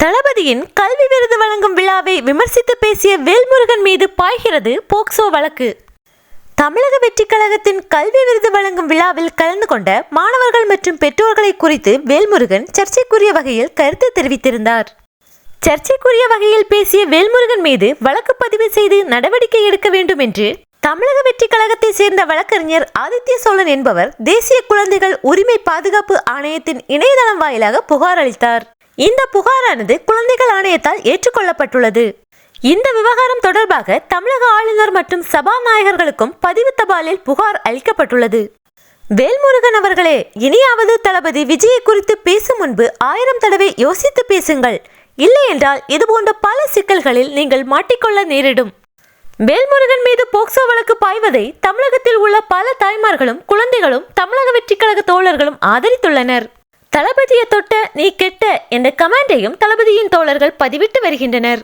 தளபதியின் கல்வி விருது வழங்கும் விழாவை விமர்சித்து பேசிய வேல்முருகன் மீது பாய்கிறது போக்சோ வழக்கு. தமிழக வெற்றிக் கழகத்தின் கல்வி விருது வழங்கும் விழாவில் கலந்து கொண்ட மாணவர்கள் மற்றும் பெற்றோர்களை குறித்து வேல்முருகன் சர்ச்சைக்குரிய வகையில் கருத்து தெரிவித்திருந்தார். சர்ச்சைக்குரிய வகையில் பேசிய வேல்முருகன் மீது வழக்கு பதிவு செய்து நடவடிக்கை எடுக்க வேண்டும் என்று தமிழக வெற்றிக் கழகத்தை சேர்ந்த வழக்கறிஞர் ஆதித்ய சோழன் என்பவர் தேசிய குழந்தைகள் உரிமை பாதுகாப்பு ஆணையத்தின் இணையதளம் வாயிலாக புகார் அளித்தார். இந்த புகாரானது குழந்தைகள் ஆணையத்தால் ஏற்றுக்கொள்ளப்பட்டுள்ளது. இந்த விவகாரம் தொடர்பாக தமிழக ஆளுநர் மற்றும் சபாநாயகர்களுக்கும் பதிவு தபாலில் புகார் அளிக்கப்பட்டுள்ளது. வேல்முருகன் அவர்களே, இனியாவது தளபதி விஜயை குறித்து பேசும் முன்பு 1000 தடவை யோசித்து பேசுங்கள். இல்லையென்றால் இதுபோன்ற பல சிக்கல்களில் நீங்கள் மாட்டிக்கொள்ள நேரிடும். வேல்முருகன் மீது போக்சோ வழக்கு பாய்வதை தமிழகத்தில் உள்ள பல தாய்மார்களும் குழந்தைகளும் தமிழக வெற்றிக் கழக தோழர்களும் ஆதரித்துள்ளனர். தளபதியை தொட்ட நீ கெட்ட என்ற கமெண்டையும் தளபதியின் தோழர்கள் பதிவிட்டு வருகின்றனர்.